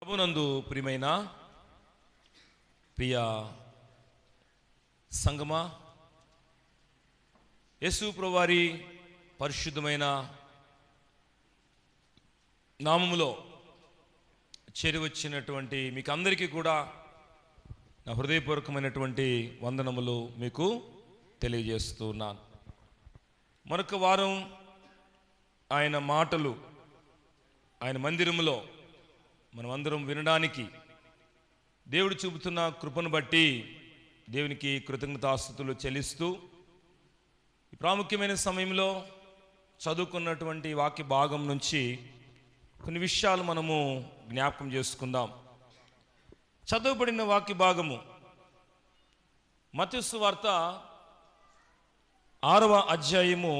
ప్రభునందు ప్రియమైన ప్రియ సంగమా, యేసు ప్రభువారి పరిశుద్ధమైన నామములో చేరి వచ్చినటువంటి మీకు అందరికీ కూడా నా హృదయపూర్వకమైనటువంటి వందనములు మీకు తెలియజేస్తున్నాను. మరొక వారం ఆయన మాటలు ఆయన మందిరములో మనమందరం వినడానికి దేవుడు చూపుతున్న కృపను బట్టి దేవునికి కృతజ్ఞతాస్తుతులు చెల్లిస్తూ ఈ ప్రాముఖ్యమైన సమయంలో చదువుకున్నటువంటి వాక్య భాగం నుంచి కొన్ని విషయాలు మనము జ్ఞాపకం చేసుకుందాం. చదువుబడిన వాక్య భాగము మత్తయి సువార్త 6వ అధ్యాయము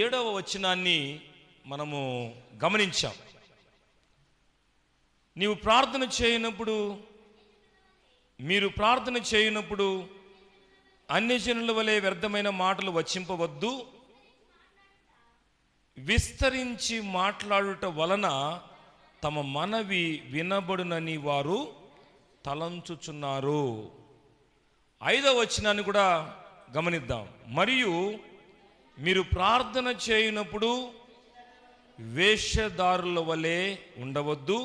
7వ వచనాన్ని మనము గమనించాం. మీరు ప్రార్థన చేయనప్పుడు అన్యజనుల వలె వ్యర్థమైన మాటలు వచింపవద్దు. విస్తరించి మాట్లాడుట వలన తమ మనవి వినబడునని వారు తలంచుచున్నారు. 5వ వచనాన్ని కూడా గమనిద్దాం. మరియు మీరు ప్రార్థన చేయనప్పుడు వేషధారుల వలె ఉండవద్దు,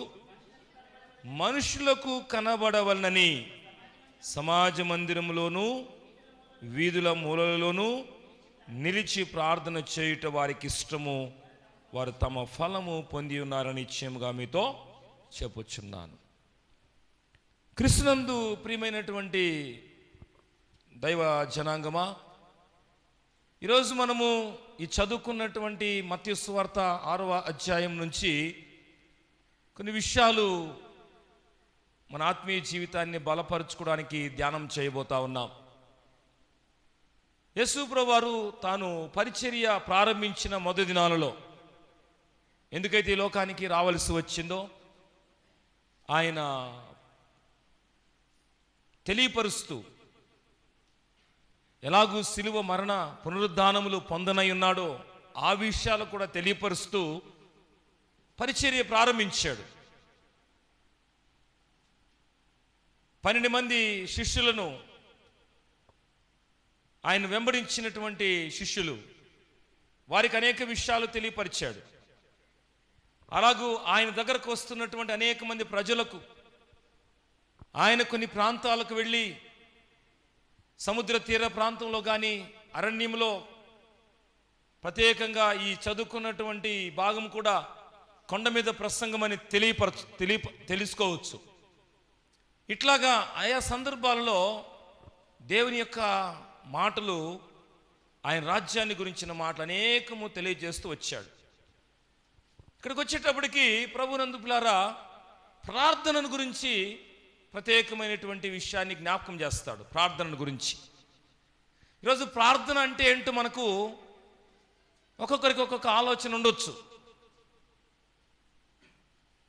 మనుషులకు కనబడవలనని సమాజ మందిరములోను వీధుల మూలలోను నిలిచి ప్రార్థన చేయుట వారికి ఇష్టము, వారు తమ ఫలము పొంది ఉన్నారని నిశ్చయముగా మీతో చెప్పుచున్నాను. క్రీస్తునందు ప్రియమైనటువంటి దైవ జనాంగమా, ఈరోజు మనము ఈ చదువుకున్నటువంటి మత్తయి సువార్త 6వ అధ్యాయం నుంచి కొన్ని విషయాలు మన ఆత్మీయ జీవితాన్ని బలపరుచుకోవడానికి ధ్యానం చేయబోతా ఉన్నాం. యేసు ప్రభువారు తాను పరిచర్య ప్రారంభించిన మొదటి దినాలలో ఎందుకైతే ఈ లోకానికి రావాల్సి వచ్చిందో ఆయన తెలియపరుస్తూ ఎలాగూ సిలువ మరణ పునరుద్ధానములు పొందనై ఉన్నాడో ఆ విషయాలు కూడా తెలియపరుస్తూ పరిచర్య ప్రారంభించాడు. 12 మంది శిష్యులను ఆయన వెంబడించినటువంటి శిష్యులు వారికి అనేక విషయాలు తెలియపరిచాడు. అలాగూ ఆయన దగ్గరకు వస్తున్నటువంటి అనేక మంది ప్రజలకు ఆయన కొన్ని ప్రాంతాలకు వెళ్ళి సముద్ర తీర ప్రాంతంలో కానీ అరణ్యంలో ప్రత్యేకంగా ఈ చదువుకున్నటువంటి భాగం కూడా కొండ మీద ప్రసంగం అని తెలుసుకోవచ్చు. ఇట్లాగా ఆయా సందర్భాలలో దేవుని యొక్క మాటలు ఆయన రాజ్యాన్ని గురించిన మాటలు అనేకము తెలియజేస్తూ వచ్చాడు. ఇక్కడికి వచ్చేటప్పటికి ప్రభునందు పిల్లారా ప్రార్థనను గురించి ప్రత్యేకమైనటువంటి విషయాన్ని జ్ఞాపకం చేస్తాడు. ప్రార్థన గురించి ఈరోజు ప్రార్థన అంటే ఏంటో మనకు ఒక్కొక్కరికి ఒక్కొక్క ఆలోచన ఉండొచ్చు.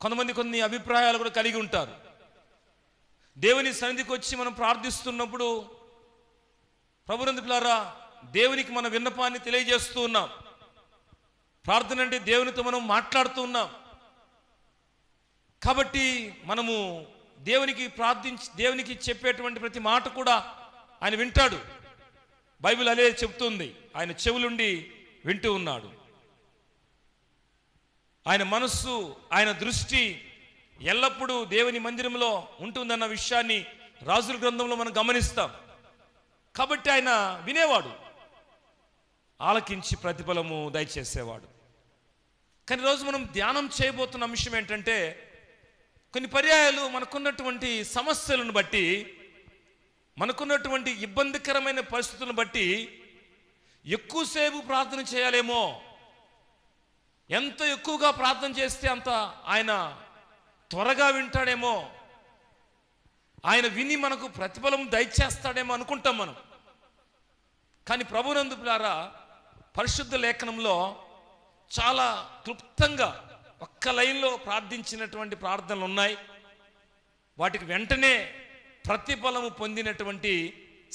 కొంతమంది కొన్ని అభిప్రాయాలు కూడా కలిగి ఉంటారు. దేవుని సన్నిధికి వచ్చి మనం ప్రార్థిస్తున్నప్పుడు ప్రభునందు పిల్లారా దేవునికి మన విన్నపాన్ని తెలియజేస్తూ ఉన్నాం. ప్రార్థన అంటే దేవునితో మనం మాట్లాడుతూ ఉన్నాం. కాబట్టి మనము దేవునికి చెప్పేటువంటి ప్రతి మాట కూడా ఆయన వింటాడు. బైబిల్ అదే చెప్తుంది. ఆయన చెవులుండి వింటూ ఉన్నాడు. ఆయన మనస్సు, ఆయన దృష్టి ఎల్లప్పుడూ దేవుని మందిరంలో ఉంటుందన్న విషయాన్ని రాజుల గ్రంథంలో మనం గమనిస్తాం. కాబట్టి ఆయన వినేవాడు, ఆలకించి ప్రతిఫలము దయచేసేవాడు. కానీ రోజు మనం ధ్యానం చేయబోతున్న అంశం ఏంటంటే కొన్ని పర్యాయాలు మనకున్నటువంటి సమస్యలను బట్టి, మనకున్నటువంటి ఇబ్బందికరమైన పరిస్థితులను బట్టి ఎక్కువసేపు ప్రార్థన చేయాలేమో, ఎంత ఎక్కువగా ప్రార్థన చేస్తే అంత ఆయన త్వరగా వింటాడేమో, ఆయన విని మనకు ప్రతిఫలం దయచేస్తాడేమో అనుకుంటాం మనం. కానీ ప్రభునందు పిల్లారా పరిశుద్ధ లేఖనంలో చాలా క్లుప్తంగా ఒక్క లైన్లో ప్రార్థించినటువంటి ప్రార్థనలు ఉన్నాయి. వాటికి వెంటనే ప్రతిఫలము పొందినటువంటి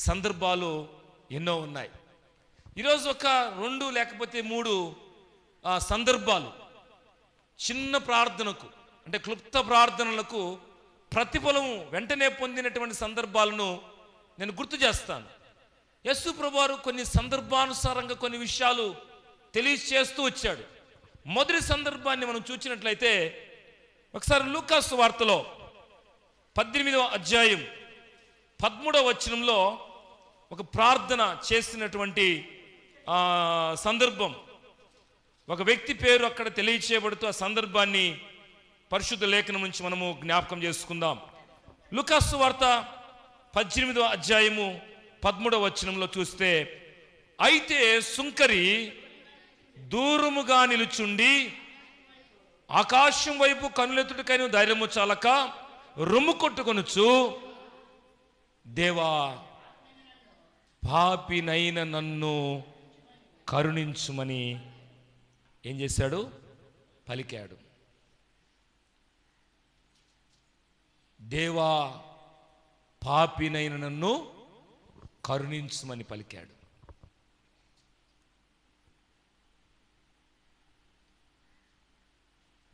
సందర్భాలు ఎన్నో ఉన్నాయి. ఈరోజు ఒక 2 లేకపోతే 3 సందర్భాలు చిన్న ప్రార్థనకు అంటే క్లుప్త ప్రార్థనలకు ప్రతిఫలం వెంటనే పొందినటువంటి సందర్భాలను నేను గుర్తు చేస్తాను. యేసు ప్రభువారు కొన్ని సందర్భానుసారంగా కొన్ని విషయాలు తెలియచేస్తూ వచ్చాడు. మొదటి సందర్భాన్ని మనం చూసినట్లయితే ఒకసారి లూకాసు వార్తలో 18వ అధ్యాయం 13వ వచనంలో ఒక ప్రార్థన చేసినటువంటి సందర్భం, ఒక వ్యక్తి పేరు అక్కడ తెలియచేయబడుతూ ఆ సందర్భాన్ని పరిశుద్ధ లేఖనం నుంచి మనము జ్ఞాపకం చేసుకుందాం. లూకాసు వార్త 18వ అధ్యాయము 13వ వచనంలో చూస్తే, అయితే సుంకరి దూరముగా నిలుచుండి ఆకాశం వైపు కనులెత్తుటకైన ధైర్యము చాలక రొమ్ము కొట్టుకొనుచు, దేవా పాపినైన నన్ను కరుణించుమని ఏం చేశాడు? పలికాడు. దేవా పాపినైన నన్ను కరుణించుమని పలికాడు.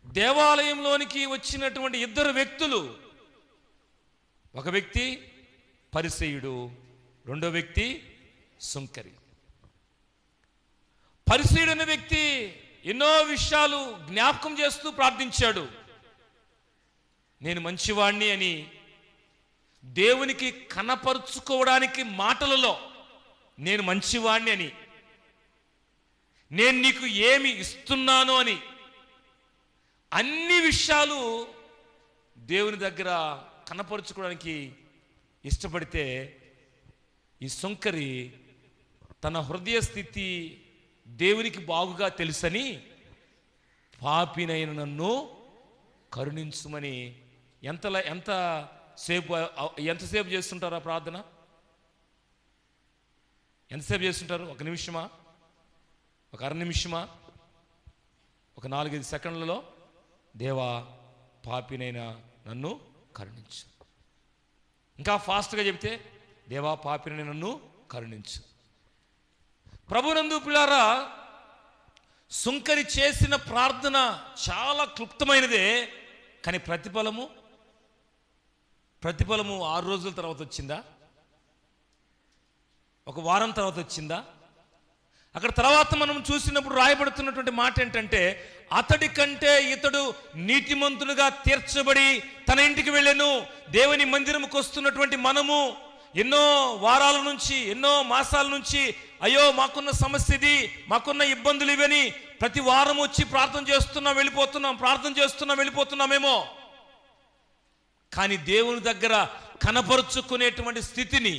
దేవాలయంలోనికి వచ్చినటువంటి ఇద్దరు వ్యక్తులు, ఒక వ్యక్తి పరిసయ్యుడు, రెండో వ్యక్తి సుంకరి. పరిసయ్యుడు అనే వ్యక్తి ఎన్నో విషయాలు జ్ఞాపకం చేస్తూ ప్రార్థించాడు. నేను మంచివాణ్ణి అని దేవునికి కనపరుచుకోవడానికి మాటలలో నేను మంచివాణ్ణి అని, నేను నీకు ఏమి ఇస్తున్నాను అని అన్ని విషయాలు దేవుని దగ్గర కనపరుచుకోవడానికి ఇష్టపడితే, ఈ సుంకరి తన హృదయ స్థితి దేవునికి బాగుగా తెలుసని పాపినైన నన్ను కరుణించుమని ఎంతసేపు చేస్తుంటారు ఆ ప్రార్థన? ఎంతసేపు చేస్తుంటారు? 1 నిమిషమా? 1 అర నిమిషమా? 4-5 సెకండ్లలో దేవా పాపినైన నన్ను కరుణించు. ఇంకా ఫాస్ట్గా చెబితే దేవా పాపినైన నన్ను కరుణించు. ప్రభునందు ప్రియులారా, సుంకరి చేసిన ప్రార్థన చాలా క్లుప్తమైనదే, కానీ ప్రతిఫలము 6 రోజుల తర్వాత వచ్చిందా? 1 వారం తర్వాత వచ్చిందా? అక్కడ తర్వాత మనం చూసినప్పుడు రాయబడుతున్నటువంటి మాట ఏంటంటే, అతడి కంటే ఇతడు నీతిమంతులుగా తీర్చబడి తన ఇంటికి వెళ్ళెను. దేవుని మందిరంకి వస్తున్నటువంటి మనము ఎన్నో వారాల నుంచి, ఎన్నో మాసాల నుంచి, అయ్యో మాకున్న సమస్య ఇది, మాకున్న ఇబ్బందులు ఇవని ప్రతి వారం వచ్చి ప్రార్థన చేస్తున్నాం వెళ్ళిపోతున్నామేమో. కానీ దేవుని దగ్గర కనపరుచుకునేటువంటి స్థితిని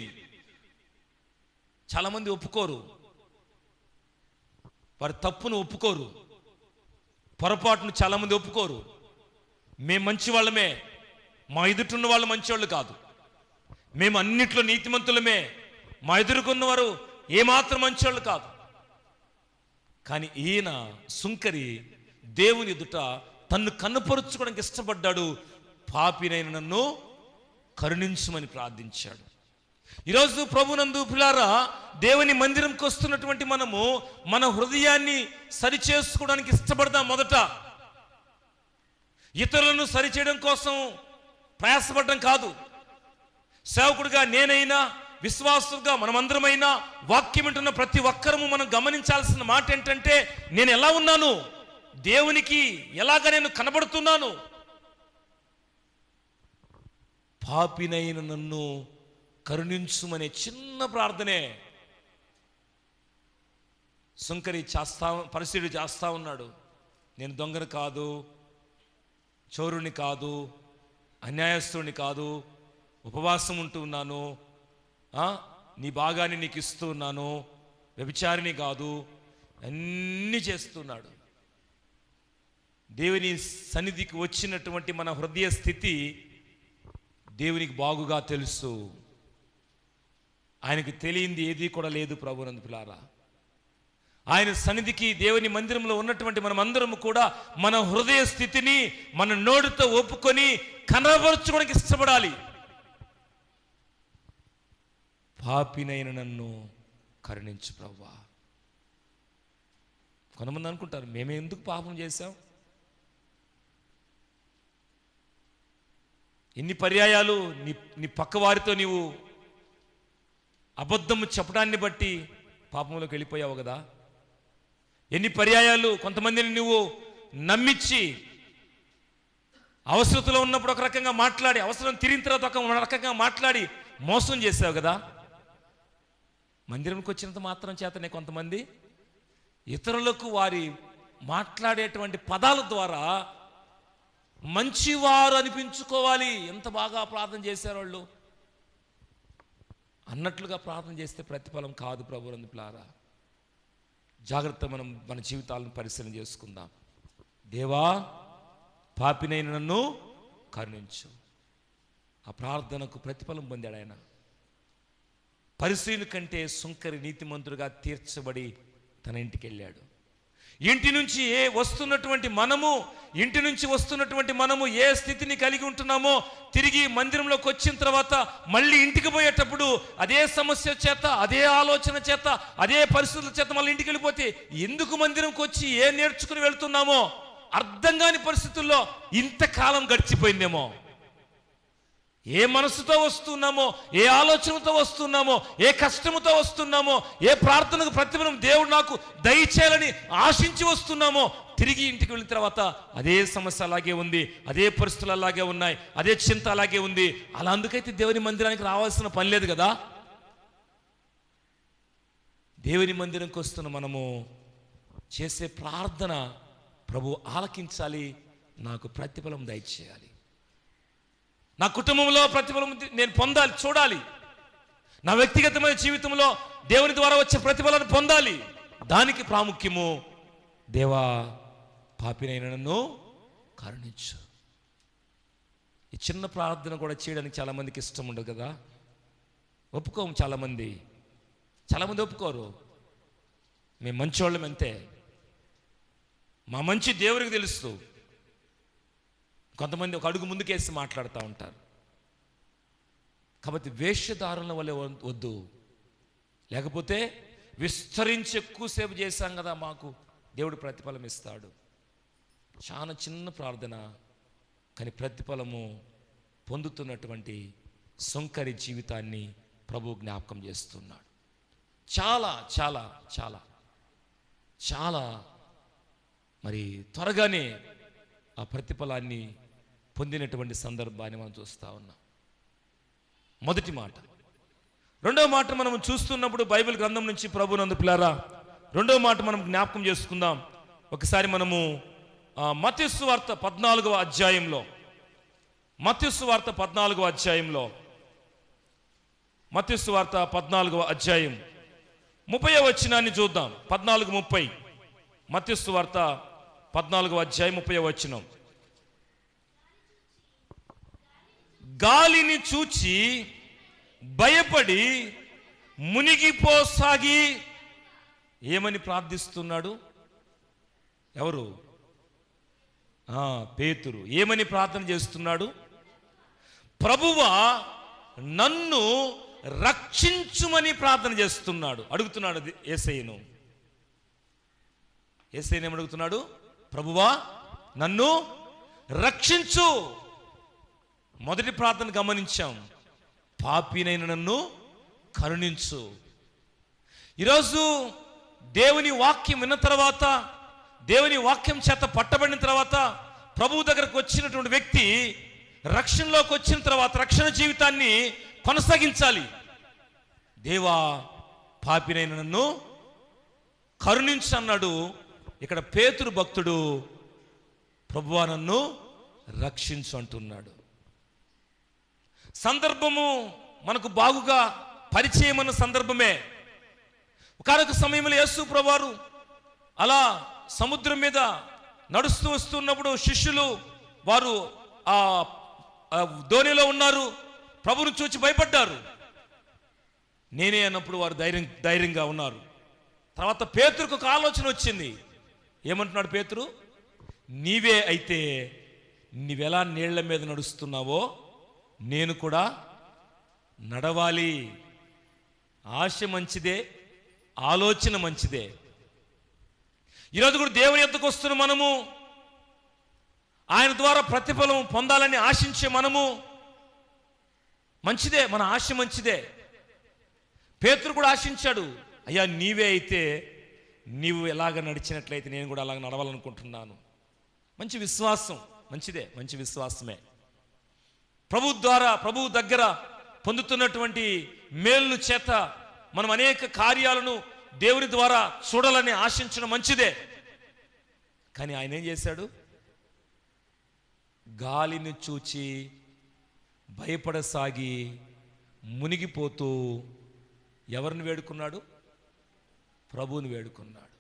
చాలామంది ఒప్పుకోరు. వారి తప్పును ఒప్పుకోరు, పొరపాటును చాలామంది ఒప్పుకోరు. మేము మంచి వాళ్ళమే, మా ఎదుటిన్న వాళ్ళు మంచివాళ్ళు కాదు, మేము అన్నిట్లో నీతిమంతులమే, మా ఎదుర్కొన్నవారు ఏమాత్రం మంచివాళ్ళు కాదు. కానీ ఈయన సుంకరి దేవుని ఎదుట తన్ను కన్నుపరుచుకోవడానికి ఇష్టపడ్డాడు. పాపినైన నన్ను కరుణించుమని ప్రార్థించాడు. ఈరోజు ప్రభునందు ప్రియులారా, దేవుని మందిరంకి వస్తున్నటువంటి మనము మన హృదయాన్ని సరిచేసుకోవడానికి ఇష్టపడదాం. మొదట ఇతరులను సరిచేయడం కోసం ప్రయాసపడడం కాదు. సేవకుడిగా నేనైనా, విశ్వాసులుగా మనమందరమైనా, వాక్యం వింటున్న ప్రతి ఒక్కరము మనం గమనించాల్సిన మాట ఏంటంటే, నేను ఎలా ఉన్నాను, దేవునికి ఎలాగ నేను కనబడుతున్నాను. పాపినైన నన్ను కరుణించుమనే చిన్న ప్రార్థనే సుంకరి పరిశీలి చేస్తా ఉన్నాడు. నేను దొంగని కాదు, చోరుని కాదు, అన్యాయస్తుడిని కాదు, ఉపవాసం ఉంటూ ఉన్నాను, నీ భాగాన్ని నీకు ఇస్తూ ఉన్నాను, వ్యభిచారిని కాదు, అన్నీ చేస్తున్నాడు. దేవుని సన్నిధికి వచ్చినటువంటి మన హృదయ స్థితి దేవునికి బాగుగా తెలుసు. ఆయనకు తెలియంది ఏది కూడా లేదు. ప్రభునందు ప్రియులారా, ఆయన సన్నిధికి, దేవుని మందిరంలో ఉన్నటువంటి మనమందరము కూడా మన హృదయ స్థితిని మన నోటితో ఒప్పుకొని కనబరచుకోవడానికి ఇష్టపడాలి. పాపినైన నన్ను కరుణించు ప్రభువా. కొంతమంది అనుకుంటారు, మేమే ఎందుకు పాపం చేశాం, ఎన్ని పర్యాయాలు నీ నీ పక్క వారితో నీవు అబద్ధము చెప్పడాన్ని బట్టి పాపంలోకి వెళ్ళిపోయావు కదా. ఎన్ని పర్యాయాలు కొంతమందిని నువ్వు నమ్మించి అవసరతలో ఉన్నప్పుడు ఒక రకంగా మాట్లాడి, అవసరం తిరిగిన తర్వాత ఒక రకంగా మాట్లాడి మోసం చేసావు కదా. మందిరంకి వచ్చినంత మాత్రం చేతనే కొంతమంది ఇతరులకు వారి మాట్లాడేటువంటి పదాల ద్వారా మంచివారు అనిపించుకోవాలి. ఎంత బాగా ప్రార్థన చేశారు వాళ్ళు అన్నట్లుగా ప్రార్థన చేస్తే ప్రతిఫలం కాదు ప్రభువునందులారా. జాగ్రత్త, మనం మన జీవితాలను పరిశీలన చేసుకుందాం. దేవా, పాపినైన నన్ను కరుణించు. ఆ ప్రార్థనకు ప్రతిఫలం పొందాడు ఆయన. పరిశీలన కంటే సుంకరి నీతిమంతుడుగా తీర్చబడి తన ఇంటికి వెళ్ళాడు. ఇంటి నుంచి వస్తున్నటువంటి మనము ఏ స్థితిని కలిగి ఉంటున్నామో తిరిగి మందిరంలోకి వచ్చిన తర్వాత మళ్ళీ ఇంటికి పోయేటప్పుడు అదే సమస్య చేత, అదే ఆలోచన చేత, అదే పరిస్థితుల చేత మళ్ళీ ఇంటికి వెళ్ళిపోతే ఎందుకు మందిరంకి వచ్చి నేర్చుకుని వెళ్తున్నామో అర్థం కాని పరిస్థితుల్లో ఇంతకాలం గడిచిపోయిందేమో. ఏ మనసుతో వస్తున్నామో, ఏ ఆలోచనతో వస్తున్నామో, ఏ కష్టముతో వస్తున్నామో, ఏ ప్రార్థనకు ప్రతిఫలం దేవుడు నాకు దయచేయాలని ఆశించి వస్తున్నామో తిరిగి ఇంటికి వెళ్ళిన తర్వాత అదే సమస్య అలాగే ఉంది, అదే పరిస్థితులు అలాగే ఉన్నాయి, అదే చింత అలాగే ఉంది. అలా అందుకైతే దేవుని మందిరానికి రావాల్సిన పని లేదు కదా. దేవుని మందిరంకి వస్తున్న మనము చేసే ప్రార్థన ప్రభు ఆలకించాలి, నాకు ప్రతిఫలం దయచేయాలి. నా కుటుంబంలో ప్రతిఫలం నేను పొందాలి, చూడాలి. నా వ్యక్తిగతమైన జీవితంలో దేవుని ద్వారా వచ్చే ప్రతిఫలాన్ని పొందాలి. దానికి ప్రాముఖ్యము, దేవా, పాపినైన నన్ను కరుణించు. ఈ చిన్న ప్రార్థన కూడా చేయడానికి చాలామందికి ఇష్టం ఉండదు కదా. ఒప్పుకోము, చాలామంది ఒప్పుకోరు. మేము మంచివాళ్ళం అంతే, మా మంచి దేవుడికి తెలుస్తూ. కొంతమంది ఒక అడుగు ముందుకేసి మాట్లాడుతూ ఉంటారు. కాబట్టి వేషధారుల వల్ల వద్దు. లేకపోతే విస్తరించి ఎక్కువసేపు చేశాం కదా, మాకు దేవుడు ప్రతిఫలం ఇస్తాడు. చాలా చిన్న ప్రార్థన కానీ ప్రతిఫలము పొందుతున్నటువంటి సుంకరి జీవితాన్ని ప్రభు జ్ఞాపకం చేస్తున్నాడు. చాలా చాలా చాలా చాలా మరి త్వరగానే ఆ ప్రతిఫలాన్ని పొందినటువంటి సందర్భాన్ని మనం చూస్తూ ఉన్నాం. మొదటి మాట. రెండవ మాట మనం చూస్తున్నప్పుడు బైబిల్ గ్రంథం నుంచి ప్రభునందు పిల్లారా, రెండవ మాట మనం జ్ఞాపకం చేసుకుందాం. ఒకసారి మనము మత్తయి సువార్త 14వ అధ్యాయంలో, మత్తయి సువార్త 14వ అధ్యాయంలో, మత్తయి సువార్త 14వ అధ్యాయం 30వ వచనాన్ని చూద్దాం. 14:30 మత్తయి సువార్త 14వ అధ్యాయం 30వ వచనం. గాలిని చూచి భయపడి మునిగిపోసాగి ఏమని ప్రార్థిస్తున్నాడు? ఎవరు? పేతురు. ఏమని ప్రార్థన చేస్తున్నాడు? ప్రభువా, నన్ను రక్షించుమని ప్రార్థన చేస్తున్నాడు. అడుగుతున్నాడు యేసయ్యను. యేసయ్యను ఏమడుగుతున్నాడు? ప్రభువా, నన్ను రక్షించు. మొదటి ప్రార్థన గమనించాం, పాపినైన నన్ను కరుణించు. ఈరోజు దేవుని వాక్యం విన్న తర్వాత, దేవుని వాక్యం చేత పట్టబడిన తర్వాత, ప్రభువు దగ్గరకు వచ్చినటువంటి వ్యక్తి రక్షణలోకి వచ్చిన తర్వాత రక్షణ జీవితాన్ని కొనసాగించాలి. దేవా, పాపినైన నన్ను కరుణించు అన్నాడు. ఇక్కడ పేతురు భక్తుడు ప్రభువా, నన్ను రక్షించు అంటున్నాడు. సందర్భము మనకు బాగుగా పరిచయం అన్న సందర్భమే. ఒకనొక సమయంలో యేసు ప్రభువారు అలా సముద్రం మీద నడుస్తూ వస్తున్నప్పుడు శిష్యులు వారు ఆ ధోనిలో ఉన్నారు. ప్రభువును చూచి భయపడ్డారు. నేనే అన్నప్పుడు వారు ధైర్యంగా ఉన్నారు. తర్వాత పేతురుకు ఒక ఆలోచన వచ్చింది. ఏమంటున్నాడు పేతురు? నీవే అయితే నీవెలా నీళ్ల మీద నడుస్తున్నావో నేను కూడా నడవాలి. ఆశ మంచిదే, ఆలోచన మంచిదే. ఈరోజు కూడా దేవుని యొద్దకు వస్తున్న మనము, ఆయన ద్వారా ప్రతిఫలం పొందాలని ఆశించే మనము మంచిదే, మన ఆశ మంచిదే. పేతురు కూడా ఆశించాడు, అయ్యా నీవే అయితే నీవు ఎలాగ నడిచినట్లయితే నేను కూడా అలాగ నడవాలనుకుంటున్నాను. మంచి విశ్వాసం, మంచిదే, మంచి విశ్వాసమే. ప్రభు దగ్గర పొందుతున్నటువంటి మేలు చేత మనం అనేక కార్యాలను దేవుని ద్వారా చూడాలని ఆశించడం మంచిదే. కానీ ఆయన ఏం చేశాడు? గాలిని చూచి భయపడసాగి మునిగిపోతూ ఎవరిని వేడుకున్నాడు? ప్రభువుని వేడుకున్నాడు.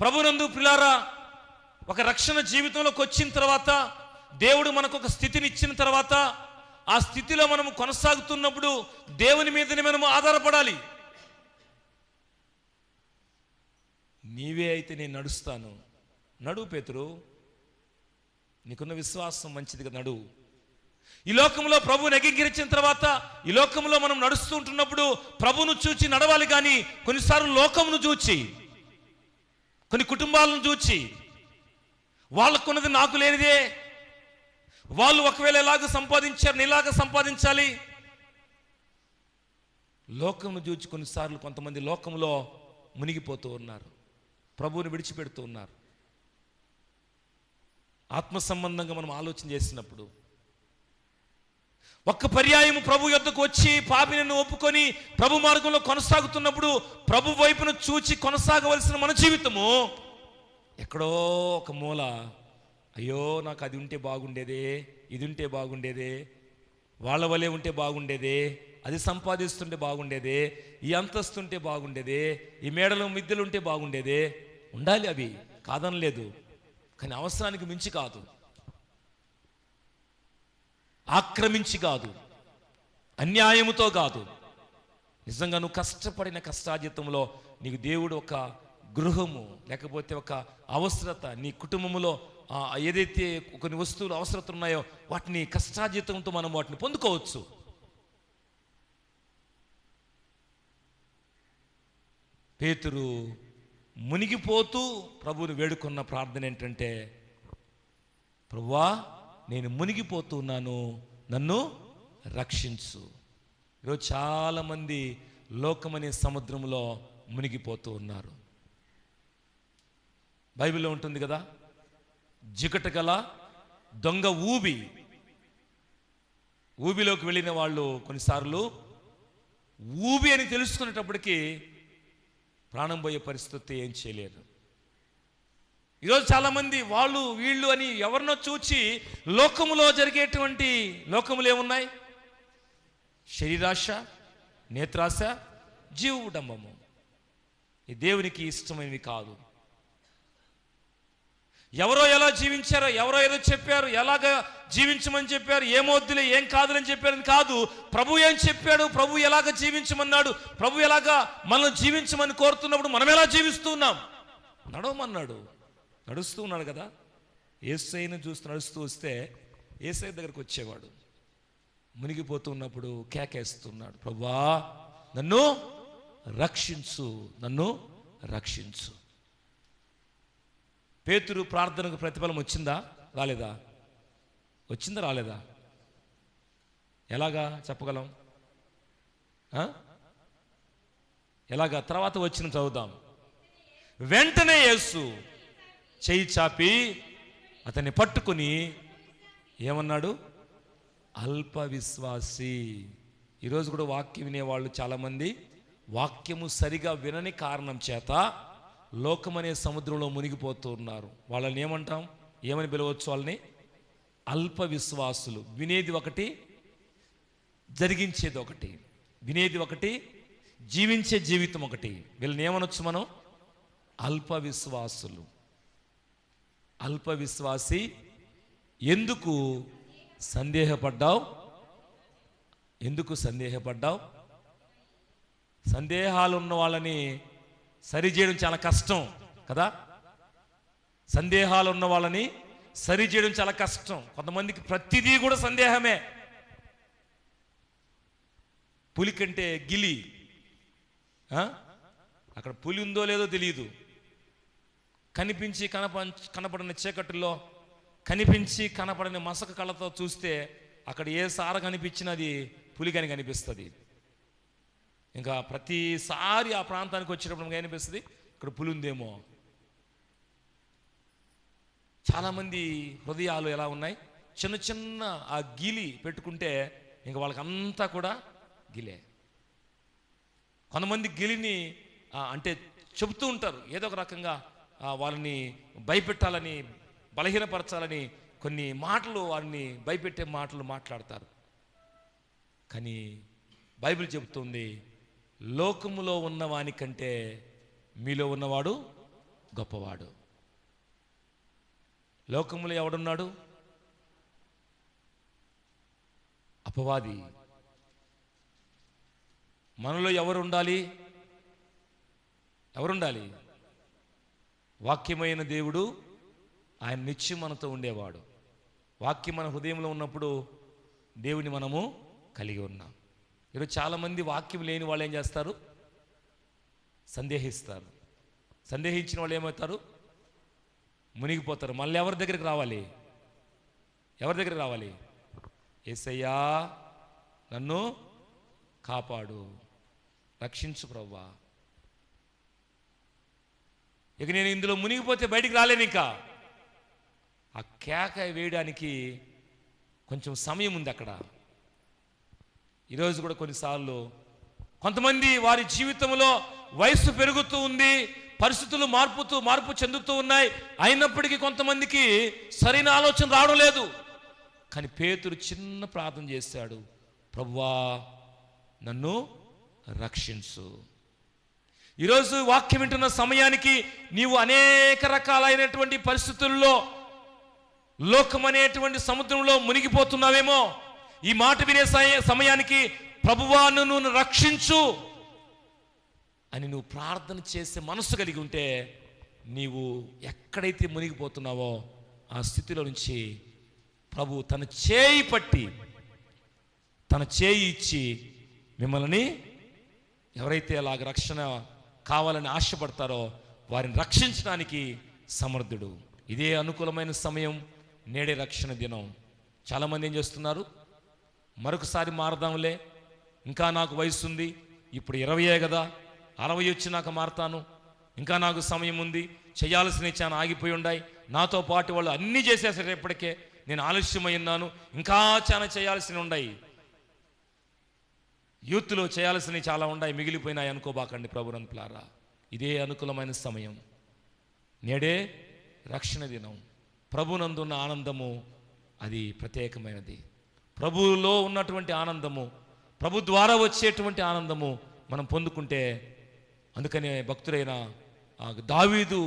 ప్రభునందు ప్రియులారా, ఒక రక్షణ జీవితంలోకి వచ్చిన తర్వాత, దేవుడు మనకు ఒక స్థితిని ఇచ్చిన తర్వాత, ఆ స్థితిలో మనము కొనసాగుతున్నప్పుడు దేవుని మీదనే మనము ఆధారపడాలి. నీవే అయితే నేను నడుస్తాను, నడువు పేతురు, నీకున్న విశ్వాసం మంచిదిగా నడువు. ఈ లోకంలో ప్రభువుని అంగీకరించిన తర్వాత, ఈ లోకంలో మనం నడుస్తూ ఉంటున్నప్పుడు ప్రభువును చూచి నడవాలి. కానీ కొన్నిసార్లు లోకమును చూచి, కొన్ని కుటుంబాలను చూచి, వాళ్ళకున్నది నాకు లేనిదే, వాళ్ళు ఒకవేళ ఎలాగ సంపాదించారు నేలాగా సంపాదించాలి, లోకమును చూచి కొన్నిసార్లు కొంతమంది లోకంలో మునిగిపోతూ ఉన్నారు, ప్రభువుని విడిచిపెడుతూ ఉన్నారు. ఆత్మ సంబంధంగా మనం ఆలోచన చేసినప్పుడు, ఒక్క పర్యాయం ప్రభు యొద్దకు వచ్చి పాపిని ఒప్పుకొని ప్రభు మార్గంలో కొనసాగుతున్నప్పుడు, ప్రభు వైపును చూచి కొనసాగవలసిన మన జీవితము ఎక్కడో ఒక మూల, అయ్యో నాకు అది ఉంటే బాగుండేదే, ఇది ఉంటే బాగుండేదే, వాళ్ళ వలే ఉంటే బాగుండేదే, అది సంపాదిస్తుంటే బాగుండేదే, ఈ అంతస్తుంటే బాగుండేదే, ఈ మేడలు మిద్దెలు ఉంటే బాగుండేదే. ఉండాలి, అవి కాదనలేదు, కానీ అవసరానికి మించి కాదు, ఆక్రమించి కాదు, అన్యాయముతో కాదు. నిజంగా నువ్వు కష్టపడిన కష్టార్జితంలో నీకు దేవుడు ఒక గృహము, లేకపోతే ఒక అవసరత, నీ కుటుంబంలో ఏదైతే కొన్ని వస్తువులు అవసరతలు ఉన్నాయో వాటిని కష్టార్జితంతో మనం వాటిని పొందుకోవచ్చు. పేతురు మునిగిపోతూ ప్రభువుని వేడుకున్న ప్రార్థన ఏంటంటే, ప్రభువా నేను మునిగిపోతున్నాను, నన్ను రక్షించు. ఈరోజు చాలామంది లోకమనే సముద్రంలో మునిగిపోతూ ఉన్నారు. బైబిల్లో ఉంటుంది కదా, జికట గల దొంగ ఊబిలోకి వెళ్ళిన వాళ్ళు కొన్నిసార్లు ఊబి అని తెలుసుకునేటప్పటికీ ప్రాణం పోయే పరిస్థితి ఏం చేయలేరు. ఈరోజు చాలామంది వాళ్ళు వీళ్ళు అని ఎవరినో చూచి లోకములో జరిగేటువంటి లోకములు ఏమున్నాయి? శరీరాశ, నేత్రాశ, జీవడంబము. ఈ దేవునికి ఇష్టమైనవి కాదు. ఎవరో ఎలా జీవించారో, ఎవరో ఏదో చెప్పారు, ఎలాగ జీవించమని చెప్పారు, ఏమొద్దులే ఏం కాదులని చెప్పారని కాదు. ప్రభు ఏం చెప్పాడు, ప్రభు ఎలాగ జీవించమన్నాడు, ప్రభు ఎలాగా మనం జీవించమని కోరుతున్నప్పుడు మనం ఎలా జీవిస్తూ ఉన్నాం? నడవమన్నాడు, నడుస్తూ ఉన్నాడు కదా. యేసయ్యను చూస్తూ నడుస్తూ వస్తే యేసయ్య దగ్గరకు వచ్చేవాడు, మునిగిపోతున్నప్పుడు కేకేస్తున్నాడు, ప్రభువా నన్ను రక్షించు, నన్ను రక్షించు. పేతురు ప్రార్థనకు ప్రతిఫలం వచ్చిందా రాలేదా? వచ్చిందా రాలేదా? ఎలాగా చెప్పగలం? ఎలాగా? తర్వాత వచ్చిన చదువుదాం. వెంటనే యేసు చెయ్యి చాపి అతన్ని పట్టుకుని ఏమన్నాడు? అల్ప విశ్వాసి. ఈరోజు కూడా వాక్యం వినేవాళ్ళు చాలామంది వాక్యము సరిగా వినని కారణం చేత లోకమనే సముద్రంలో మునిగిపోతూ ఉన్నారు. వాళ్ళని ఏమంటాం? ఏమని పిలవచ్చు వాళ్ళని? అల్ప విశ్వాసులు. వినేది ఒకటి, జరిగించేది ఒకటి. వినేది ఒకటి, జీవించే జీవితం ఒకటి. వీళ్ళని ఏమనొచ్చు మనం? అల్ప విశ్వాసులు. అల్ప విశ్వాసి. ఎందుకు సందేహపడ్డావు? ఎందుకు సందేహపడ్డావు? సందేహాలు ఉన్న వాళ్ళని సరిచేయడం చాలా కష్టం కదా. సందేహాలు ఉన్న వాళ్ళని సరిచేయడం చాలా కష్టం. కొంతమందికి ప్రతిదీ కూడా సందేహమే. పులి కంటే గిలి. అక్కడ పులి ఉందో లేదో తెలియదు. కనిపించి కనపడని చీకటిలో, కనిపించి కనపడని మసక కళ్ళతో చూస్తే అక్కడ ఏ సార కనిపించినా అది పులికని కనిపిస్తుంది. ఇంకా ప్రతిసారి ఆ ప్రాంతానికి వచ్చినప్పుడు మనకు అనిపిస్తుంది ఇక్కడ పులి ఉందేమో. చాలామంది హృదయాలు ఎలా ఉన్నాయి, చిన్న చిన్న ఆ గిలి పెట్టుకుంటే ఇంకా వాళ్ళకంతా కూడా గిలే. కొంతమంది గిలిని అంటే చెబుతూ ఉంటారు, ఏదో ఒక రకంగా వాళ్ళని భయపెట్టాలని, బలహీనపరచాలని కొన్ని మాటలు, వారిని భయపెట్టే మాటలు మాట్లాడతారు. కానీ బైబిల్ చెబుతుంది, లోకములో ఉన్నవాని కంటే మీలో ఉన్నవాడు గొప్పవాడు. లోకములో ఎవడున్నాడు? అపవాది. మనలో ఎవరు ఉండాలి? ఎవరుండాలి? వాక్యమైన దేవుడు, ఆయన నిత్యం మనతో ఉండేవాడు. వాక్యం మన హృదయంలో ఉన్నప్పుడు దేవుని మనము కలిగి ఉన్నాం. ఈరోజు చాలామంది వాక్యం లేని వాళ్ళు ఏం చేస్తారు? సందేహిస్తారు. సందేహించిన వాళ్ళు ఏమవుతారు? మునిగిపోతారు. మళ్ళీ ఎవరి దగ్గరికి రావాలి? ఎవరి దగ్గరికి రావాలి? యేసయ్యా నన్ను కాపాడు, రక్షించు ప్రభువా. ఇక నేను ఇందులో మునిగిపోతే బయటికి రాలేను. ఇంకా ఆ కేక వేయడానికి కొంచెం సమయం ఉంది అక్కడ. ఈరోజు కూడా కొన్నిసార్లు కొంతమంది వారి జీవితంలో వయస్సు పెరుగుతూ ఉంది, పరిస్థితులు మార్పు చెందుతూ ఉన్నాయి. అయినప్పటికీ కొంతమందికి సరైన ఆలోచన రావడం లేదు. కానీ పేతురు చిన్న ప్రార్థన చేశాడు, ప్రభువా నన్ను రక్షించు. ఈరోజు వాక్యం వింటున్న సమయానికి నీవు అనేక రకాలైనటువంటి పరిస్థితుల్లో, లోకం అనేటువంటి సముద్రంలో మునిగిపోతున్నావేమో. ఈ మాట వినే సమయానికి ప్రభువా నన్ను రక్షించు అని నువ్వు ప్రార్థన చేసే మనసు కలిగి ఉంటే, నీవు ఎక్కడైతే మునిగిపోతున్నావో ఆ స్థితిలో నుంచి ప్రభు తన చేయి పట్టి, తన చేయి ఇచ్చి మిమ్మల్ని, ఎవరైతే అలాగ రక్షణ కావాలని ఆశపడతారో వారిని రక్షించడానికి సమర్థుడు. ఇదే అనుకూలమైన సమయం, నేడే రక్షణ దినం. చాలామంది ఏం చేస్తున్నారు? మరొకసారి మారదాంలే, ఇంకా నాకు వయసు ఉంది, ఇప్పుడు 20 కదా, 60 వచ్చి నాకు మారతాను, ఇంకా నాకు సమయం ఉంది, చేయాల్సినవి చాలా ఆగిపోయి ఉన్నాయి, నాతో పాటు వాళ్ళు అన్నీ చేసేసారు, ఎప్పటికే నేను ఆలస్యమై ఉన్నాను, ఇంకా చాలా చేయాల్సినవి ఉన్నాయి. యూత్లో చేయాల్సినవి చాలా ఉన్నాయి, మిగిలిపోయినాయి అనుకోబాకండి ప్రభునంతులారా. ఇదే అనుకూలమైన సమయం, నేడే రక్షణ దినం. ప్రభునందున్న ఆనందము అది ప్రత్యేకమైనది. ప్రభువులో ఉన్నటువంటి ఆనందము, ప్రభు ద్వారా వచ్చేటువంటి ఆనందము మనం పొందుకుంటే, అందుకనే భక్తుడైన దావీదు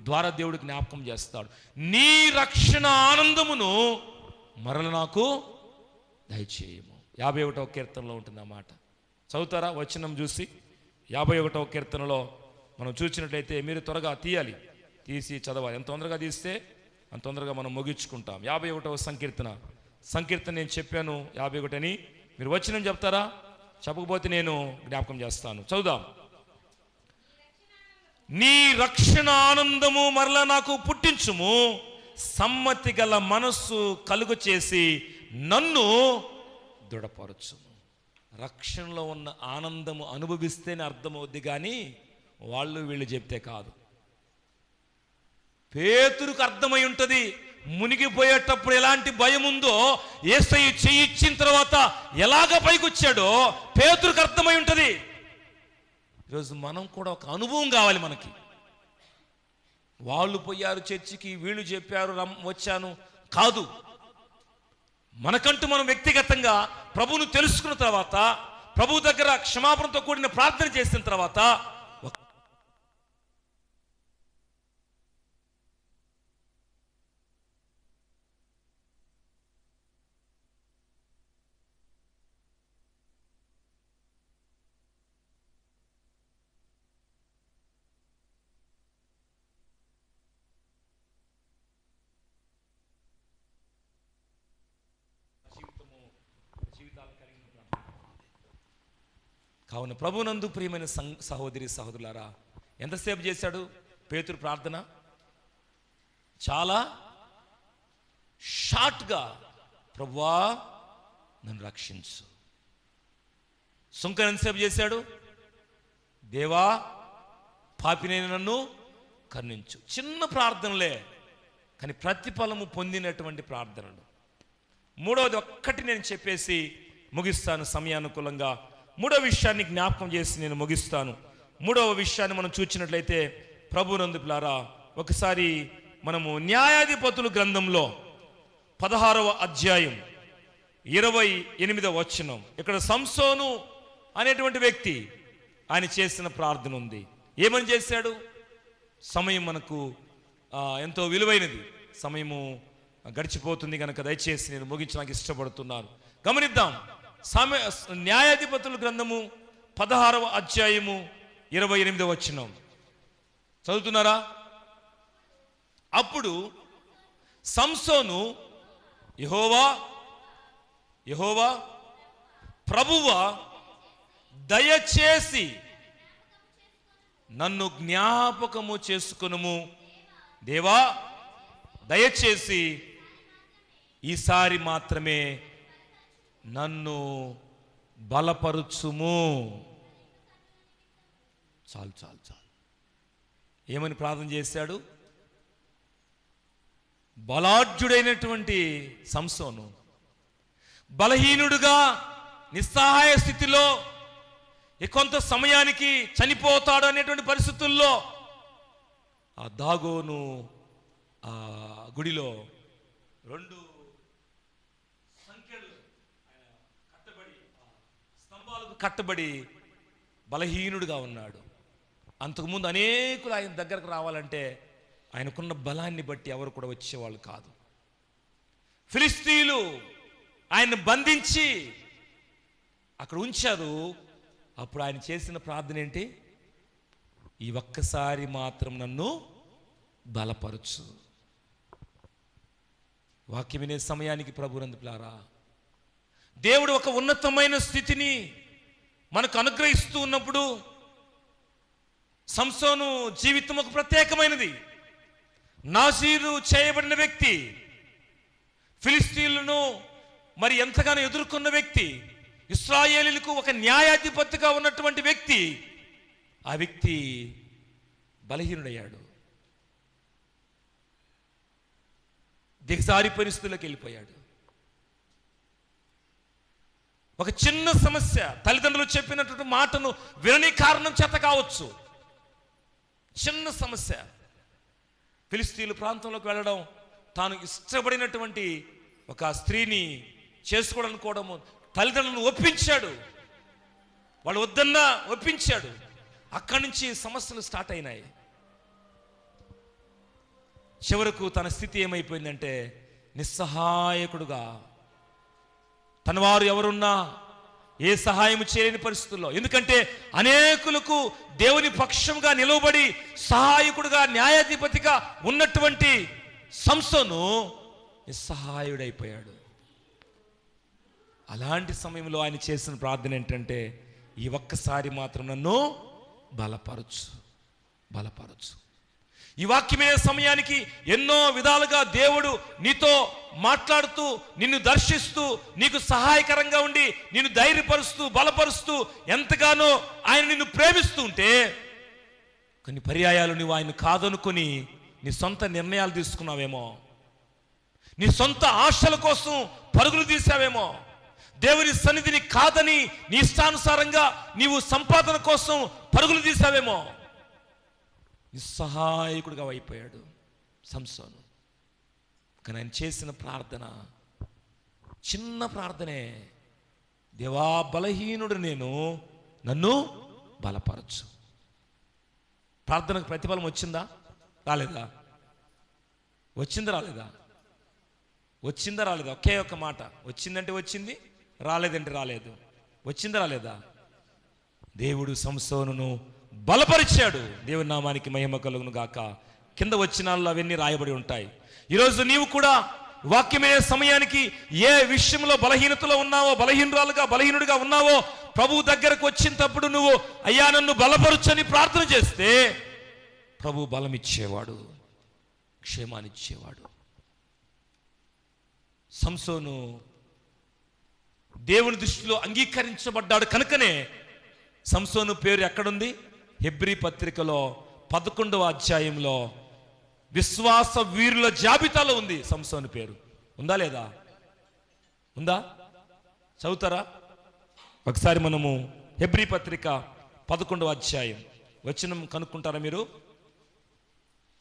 ద్వారా దేవుడికి జ్ఞాపకం చేస్తాడు, నీ రక్షణ ఆనందమును మరల నాకు దయచేయము. 51వ కీర్తనలో ఉంటుంది ఆ మాట. చదువుతారా? వచనం చూసి 51వ కీర్తనలో మనం చూసినట్లయితే, మీరు త్వరగా తీసి చదవాలి. ఎంత తొందరగా తీస్తే అంత తొందరగా మనం ముగించుకుంటాం. 51వ సంకీర్తన నేను చెప్పాను 51 అని. మీరు వచనం చెప్తారా? చెప్పకపోతే నేను జ్ఞాపకం చేస్తాను. చదువుదాం. నీ రక్షణ ఆనందము మరలా నాకు పుట్టించుము, సమ్మతి గల మనస్సు కలుగు చేసి నన్ను దృఢపరచుము. రక్షణలో ఉన్న ఆనందము అనుభవిస్తేనే అర్థమవుద్ది, కానీ వాళ్ళు వీళ్ళు చెప్తే కాదు. పేతురుకు అర్థమై ఉంటుంది, మునిగిపోయేటప్పుడు ఎలాంటి భయం ఉందో, యేసయ్య చెయ్యి ఇచ్చిన తర్వాత ఎలాగ పైకి వచ్చాడో పేతురుకు అర్థమై ఉంటుంది. ఈరోజు మనం కూడా ఒక అనుభవం కావాలి మనకి. వాళ్ళు పోయారు చర్చికి, వీళ్ళు చెప్పారు వచ్చాను కాదు. మనకంటూ మనం వ్యక్తిగతంగా ప్రభువును తెలుసుకున్న తర్వాత, ప్రభు దగ్గర క్షమాపణతో కూడిన ప్రార్థన చేసిన తర్వాత కావున ప్రభునందు ప్రియమైన సహోదరి సహోదరులారా, ఎంతసేపు చేశాడు పేతురు ప్రార్థన? చాలా షార్ట్గా, ప్రభువా నన్ను రక్షించు. సుంకం ఎంతసేపు చేశాడు? దేవా పాపినైన నన్ను కరుణించు. చిన్న ప్రార్థనలే, కానీ ప్రతిఫలము పొందినటువంటి ప్రార్థనలు. మూడవది ఒక్కటి నేను చెప్పేసి ముగిస్తాను సమయానుకూలంగా. మూడవ విషయాన్ని జ్ఞాపకం చేసి నేను ముగిస్తాను. మూడవ విషయాన్ని మనం చూసినట్లయితే ప్రభునందు పిల్లారా, ఒకసారి మనము న్యాయాధిపతుల గ్రంథంలో 16వ అధ్యాయం 28వ వచనం, ఇక్కడ సంసోను అనేటువంటి వ్యక్తి ఆయన చేసిన ప్రార్థన ఉంది. ఏమని చేశాడు? సమయం మనకు ఎంతో విలువైనది, సమయము గడిచిపోతుంది కనుక దయచేసి నేను ముగించడానికి ఇష్టపడుతున్నాను. గమనిద్దాం. న్యాయాధిపతుల గ్రంథము 16వ అధ్యాయము 28వ వచనం చదువుతున్నారా? అప్పుడు సంసోను యెహోవా ప్రభువా దయచేసి నన్ను జ్ఞాపకము చేసుకొనుము, దేవా దయచేసి ఈసారి మాత్రమే నన్ను బలపరుచుము. చాలు చాలు చాలు. ఏమని ప్రార్థన చేశాడు? బలాఢ్యుడైనటువంటి సంసోను బలహీనుడుగా నిస్సహాయ స్థితిలో కొంత సమయానికి చనిపోతాడు అనేటువంటి పరిస్థితుల్లో ఆ దాగోను ఆ గుడిలో 2 సంఖ్యలు స్తంభాలకు కట్టబడి బలహీనుడుగా ఉన్నాడు. అంతకుముందు అనేకులు ఆయన దగ్గరకు రావాలంటే ఆయనకున్న బలాన్ని బట్టి ఎవరు కూడా వచ్చేవాళ్ళు కాదు. ఫిలిస్తీయులు ఆయన బంధించి అక్కడ ఉంచారు. అప్పుడు ఆయన చేసిన ప్రార్థన ఏంటి? ఈ ఒక్కసారి మాత్రం నన్ను బలపరచు. వాక్యం వినే సమయానికి ప్రభునందు పిల్లారా, దేవుడు ఒక ఉన్నతమైన స్థితిని మనకు అనుగ్రహిస్తూ ఉన్నప్పుడు సంసోను జీవితం ఒక ప్రత్యేకమైనది. నాజీరు చేయబడిన వ్యక్తి, ఫిలిస్తీయులను మరి ఎంతగానో ఎదుర్కొన్న వ్యక్తి, ఇశ్రాయేలీయులకు ఒక న్యాయాధిపతిగా ఉన్నటువంటి వ్యక్తి. ఆ వ్యక్తి బలహీనుడయ్యాడు, దిగజారి పరిస్థితుల్లోకి వెళ్ళిపోయాడు. ఒక చిన్న సమస్య, తల్లిదండ్రులు చెప్పినటువంటి మాటను వినని కారణం చేత కావచ్చు, చిన్న సమస్య, ఫిలిస్తీయుల ప్రాంతంలోకి వెళ్ళడం, తాను ఇష్టపడినటువంటి ఒక స్త్రీని చేసుకోవడానుకోవడము, తల్లిదండ్రులను ఒప్పించాడు, వాళ్ళు వద్దన్నా ఒప్పించాడు. అక్కడి నుంచి సమస్యలు స్టార్ట్ అయినాయి. చివరకు తన స్థితి ఏమైపోయిందంటే నిస్సహాయకుడుగా, తన వారు ఎవరున్నా ఏ సహాయం చేయలేని పరిస్థితుల్లో, ఎందుకంటే అనేకులకు దేవుని పక్షంగా నిలవబడి సహాయకుడుగా న్యాయాధిపతిగా ఉన్నటువంటి సంసోను నిస్సహాయుడైపోయాడు. అలాంటి సమయంలో ఆయన చేసిన ప్రార్థన ఏంటంటే, ఈ ఒక్కసారి మాత్రం నన్ను బలపరచు. ఈ వాక్యమే సమయానికి ఎన్నో విధాలుగా దేవుడు నీతో మాట్లాడుతూ, నిన్ను దర్శిస్తూ, నీకు సహాయకరంగా ఉండి, నిన్ను ధైర్యపరుస్తూ, బలపరుస్తూ, ఎంతగానో ఆయన నిన్ను ప్రేమిస్తూ ఉంటే, కొన్ని పర్యాయాలు నువ్వు ఆయన కాదనుకొని నీ సొంత నిర్ణయాలు తీసుకున్నావేమో, నీ సొంత ఆశల కోసం పరుగులు తీసావేమో, దేవుని సన్నిధిని కాదని నీ ఇష్టానుసారంగా నీవు సంపాదన కోసం పరుగులు తీసావేమో. నిస్సహాయకుడిగా అయిపోయాడు సంసోను. కానీ ఆయన చేసిన ప్రార్థన చిన్న ప్రార్థనే, దేవా బలహీనుడు నేను, నన్ను బలపరచు. ప్రార్థనకు ప్రతిఫలం వచ్చిందా రాలేదా? వచ్చిందా రాలేదా? వచ్చిందా రాలేదా? ఒకే ఒక్క మాట, వచ్చిందంటే వచ్చింది, రాలేదంటే రాలేదు. వచ్చిందా రాలేదా? దేవుడు సంసోనును బలపరిచాడు. దేవుని నామానికి మహిమ కలుగును గాక. కింద వచనాల్లో అవన్నీ రాయబడి ఉంటాయి. ఈరోజు నీవు కూడా వాక్యమే సమయానికి ఏ విషయంలో బలహీనతలో ఉన్నావో, బలహీనుడిగా ఉన్నావో, ప్రభు దగ్గరకు వచ్చినప్పుడు నువ్వు అయ్యా నన్ను బలపరుచని ప్రార్థన చేస్తే ప్రభు బలమిచ్చేవాడు, క్షేమాన్నిచ్చేవాడు. సంసోను దేవుని దృష్టిలో అంగీకరించబడ్డాడు కనుకనే సంసోను పేరు ఎక్కడుంది? హెబ్రీ పత్రికలో 11వ అధ్యాయంలో విశ్వాస వీరుల జాబితాలో ఉంది సంసోను పేరు. ఉందా లేదా? ఉందా? చదువుతారా ఒకసారి? మనము హెబ్రీ పత్రిక 11వ అధ్యాయం వచనం కనుక్కుంటారా మీరు?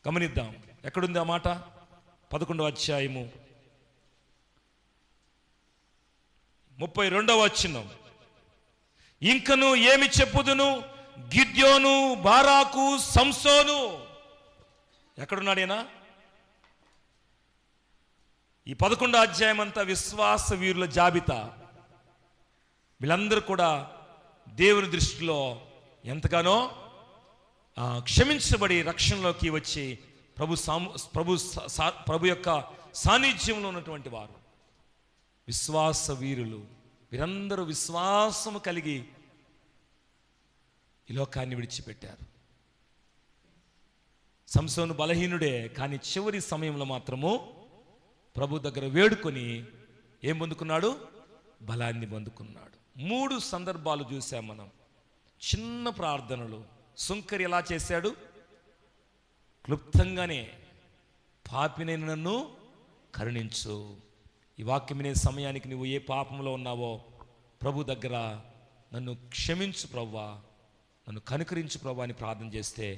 గమనిద్దాం, ఎక్కడుంది ఆ మాట? 11వ అధ్యాయము 32వ వచనం. ఇంకను ఏమి చెప్పుదును, గిద్యోను, బారాకు, సంసోను. ఎక్కడున్నాడేనా? ఈ 11వ అధ్యాయం అంతా విశ్వాస వీరుల జాబితా. వీళ్ళందరూ కూడా దేవుని దృష్టిలో ఎంతగానో క్షమించబడి రక్షణలోకి వచ్చి ప్రభు యొక్క సాన్నిధ్యంలో ఉన్నటువంటి వారు విశ్వాస వీరులు. వీరందరూ విశ్వాసము కలిగి ఈ లోకాన్ని విడిచిపెట్టారు. సంసోను బలహీనుడే, కానీ చివరి సమయంలో మాత్రము ప్రభు దగ్గర వేడుకొని ఏం పొందుకున్నాడు? బలాన్ని పొందుకున్నాడు. 3 సందర్భాలు చూసాం మనం. చిన్న ప్రార్థనలు. సుంకరి ఎలా చేశాడు? క్లుప్తంగానే, పాపినైన నన్ను కరుణించు. ఈ వాక్యం వినే సమయానికి నువ్వు ఏ పాపంలో ఉన్నావో ప్రభు దగ్గర నన్ను క్షమించు ప్రభువా, నన్ను కనుకరించు ప్రభువా అని ప్రార్థన చేస్తే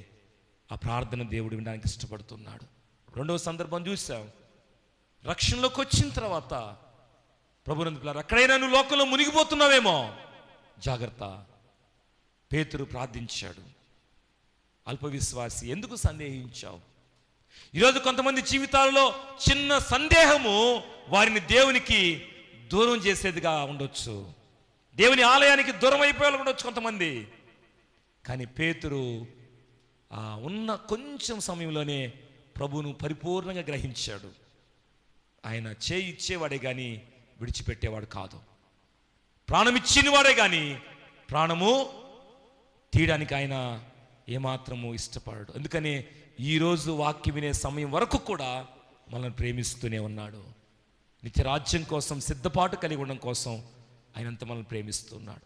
ఆ ప్రార్థన దేవుడు వినడానికి ఇష్టపడుతున్నాడు. 2వ సందర్భం చూసాం. రక్షణలోకి వచ్చిన తర్వాత ప్రభునందు పిల్లలు, ఎక్కడైనా నువ్వు లోకంలో మునిగిపోతున్నావేమో జాగ్రత్త. పేతురు ప్రార్థించాడు, అల్ప విశ్వాసి ఎందుకు సందేహించావు? ఈరోజు కొంతమంది జీవితాలలో చిన్న సందేహము వారిని దేవునికి దూరం చేసేదిగా ఉండొచ్చు, దేవుని ఆలయానికి దూరం అయిపోయేలా ఉండొచ్చు కొంతమంది. కానీ పేతురు ఉన్న కొంచెం సమయంలోనే ప్రభువును పరిపూర్ణంగా గ్రహించాడు. ఆయన చేయి ఇచ్చేవాడే కానీ విడిచిపెట్టేవాడు కాదు. ప్రాణం ఇచ్చిన వాడే కానీ ప్రాణము తీయడానికి ఆయన ఏమాత్రము ఇష్టపడడు. అందుకని ఈరోజు వాక్యం వినే సమయం వరకు కూడా మనల్ని ప్రేమిస్తూనే ఉన్నాడు. నిత్య రాజ్యం కోసం సిద్ధపాటు కలిగి ఉండడం కోసం ఆయనంత మనల్ని ప్రేమిస్తున్నాడు.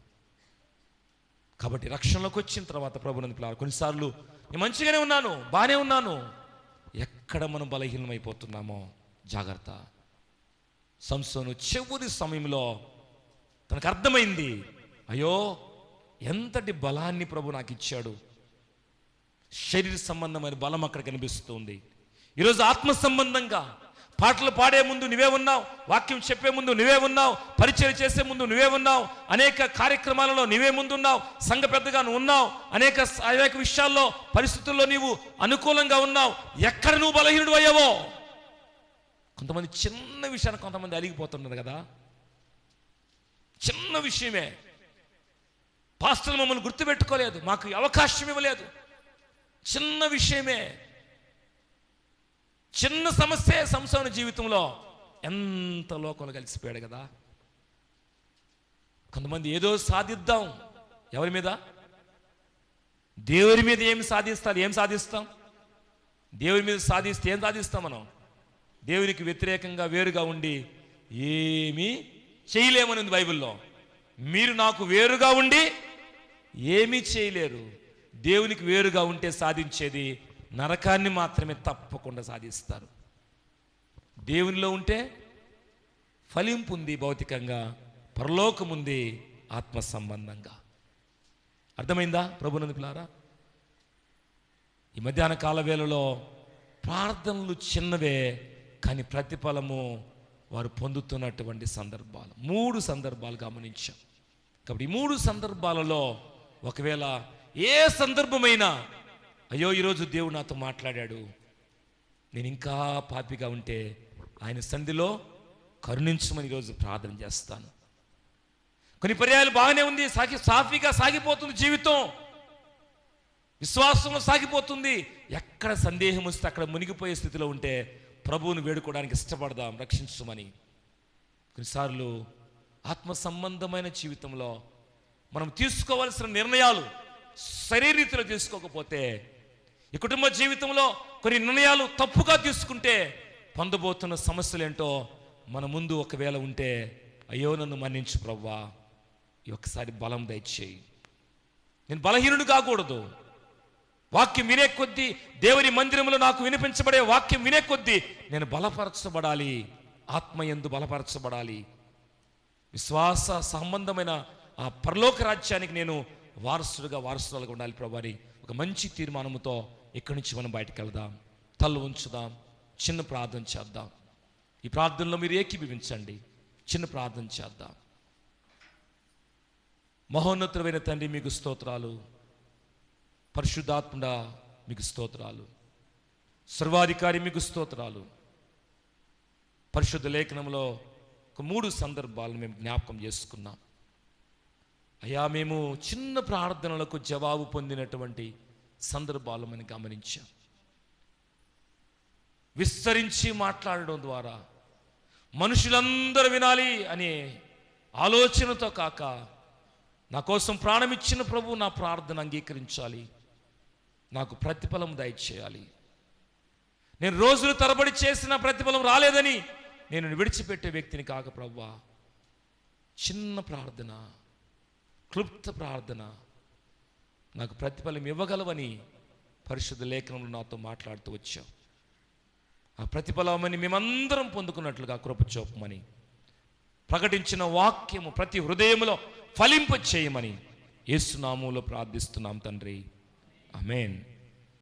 కాబట్టి రక్షణలోకి వచ్చిన తర్వాత ప్రభునందు పిల్లలు, కొన్నిసార్లు నేను మంచిగానే ఉన్నాను, బాగానే ఉన్నాను, ఎక్కడ మనం బలహీనమైపోతున్నామో జాగ్రత్త. సంసోను చివరి సమయంలో తనకు అర్థమైంది, అయ్యో ఎంతటి బలాన్ని ప్రభు నాకు ఇచ్చాడు. శరీర సంబంధమైన బలం అక్కడ కనిపిస్తుంది. ఈరోజు ఆత్మ సంబంధంగా పాటలు పాడే ముందు నువ్వే ఉన్నావు, వాక్యం చెప్పే ముందు నువ్వే ఉన్నావు, పరిచయం చేసే ముందు నువ్వే ఉన్నావు, అనేక కార్యక్రమాలలో నువ్వే ముందున్నావు, సంఘ పెద్దగా నువ్వు ఉన్నావు, అనేక విషయాల్లో పరిస్థితుల్లో నీవు అనుకూలంగా ఉన్నావు. ఎక్కడ నువ్వు బలహీనుడు అయ్యావో? కొంతమంది చిన్న విషయాన్ని కొంతమంది అలిగిపోతున్నారు కదా. చిన్న విషయమే, పాస్టర్లు మమ్మల్ని గుర్తుపెట్టుకోలేదు, మాకు అవకాశం ఇవ్వలేదు. చిన్న విషయమే, చిన్న సమస్య సంసోను జీవితంలో ఎంత లోకంలో కలిసిపోయాడు కదా. కొంతమంది ఏదో సాధిద్దాం, ఎవరి మీద? దేవుడి మీద ఏం సాధిస్తాం? దేవుడి మీద సాధిస్తే ఏం సాధిస్తాం మనం? దేవునికి వ్యతిరేకంగా వేరుగా ఉండి ఏమీ చేయలేమని ఉంది బైబిల్లో. మీరు నాకు వేరుగా ఉండి ఏమీ చేయలేరు. దేవునికి వేరుగా ఉంటే సాధించేది నరకాన్ని మాత్రమే తప్పకుండా సాధిస్తారు. దేవునిలో ఉంటే ఫలింపు ఉంది, భౌతికంగా పరలోకం ఉంది, ఆత్మ సంబంధంగా. అర్థమైందా ప్రభునందు పిల్లారా? ఈ మధ్యాహ్న కాల వేళలో ప్రార్థనలు చిన్నవే, కానీ ప్రతిఫలము వారు పొందుతున్నటువంటి సందర్భాలు 3 సందర్భాలు గమనించాం. కాబట్టి ఈ 3 సందర్భాలలో ఒకవేళ ఏ సందర్భమైనా అయ్యో ఈరోజు దేవుడు నాతో మాట్లాడాడు, నేను ఇంకా పాపిగా ఉంటే ఆయన సన్నిధిలో కరుణించమని ఈరోజు ప్రార్థన చేస్తాను. కొన్ని పర్యాయాలు బాగానే ఉంది, సాఫీగా సాగిపోతుంది జీవితం, విశ్వాసంలో సాగిపోతుంది. ఎక్కడ సందేహం వస్తే అక్కడ మునిగిపోయే స్థితిలో ఉంటే ప్రభువును వేడుకోవడానికి ఇష్టపడదాం, రక్షించమని. కొన్నిసార్లు ఆత్మ సంబంధమైన జీవితంలో మనం తీసుకోవాల్సిన నిర్ణయాలు శరీరీతిలో తీసుకోకపోతే, ఈ కుటుంబ జీవితంలో కొన్ని నిర్ణయాలు తప్పుగా తీసుకుంటే పొందబోతున్న సమస్యలు ఏంటో మన ముందు ఒకవేళ ఉంటే అయ్యో నన్ను మన్నించు ప్రభువా, ఈ ఒక్కసారి బలం దయచేయి. నేను బలహీనుడు కాకూడదు. వాక్యం వినే కొద్దీ, దేవుని మందిరంలో నాకు వినిపించబడే వాక్యం వినే కొద్దీ నేను బలపరచబడాలి, ఆత్మయందు బలపరచబడాలి. విశ్వాస సంబంధమైన ఆ పరలోక రాజ్యానికి నేను వారసురాలుగా ఉండాలి ప్రభువా. ఒక మంచి తీర్మానంతో ఇక్కడి నుంచి మనం బయటకు వెళ్దాం. తల్లు ఉంచుదాం, చిన్న ప్రార్థన చేద్దాం. ఈ ప్రార్థనలో మీరు ఏకీభవించండి. చిన్న ప్రార్థన చేద్దాం. మహోన్నతమైన తండ్రి, మీకు స్తోత్రాలు. పరిశుద్ధాత్ముడా, మీకు స్తోత్రాలు. సర్వాధికారి, మీకు స్తోత్రాలు. పరిశుద్ధ లేఖనంలో ఒక 3 సందర్భాలను మేము జ్ఞాపకం చేసుకున్నాం. అయ్యా, మేము చిన్న ప్రార్థనలకు జవాబు పొందినటువంటి సందర్భాలు మనం గమనించాం. విస్తరించి మాట్లాడడం ద్వారా మనుషులందరూ వినాలి అనే ఆలోచనతో కాక, నా కోసం ప్రాణమిచ్చిన ప్రభు నా ప్రార్థన అంగీకరించాలి, నాకు ప్రతిఫలం దయచేయాలి. నేను రోజులు తరబడి చేసిన ప్రతిఫలం రాలేదని నేను విడిచిపెట్టే వ్యక్తిని కాక ప్రభువా, చిన్న ప్రార్థన, క్లుప్త ప్రార్థన నాకు ప్రతిఫలం ఇవ్వగలవని పరిశుద్ధ లేఖనంలో నాతో మాట్లాడుతూ వచ్చావు. ఆ ప్రతిఫలమని మేమందరం పొందుకున్నట్లుగా కృప చూపమని, ప్రకటించిన వాక్యము ప్రతి హృదయంలో ఫలింప చేయమని యేసు నామములో ప్రార్థిస్తున్నాం తండ్రి. ఆమేన్.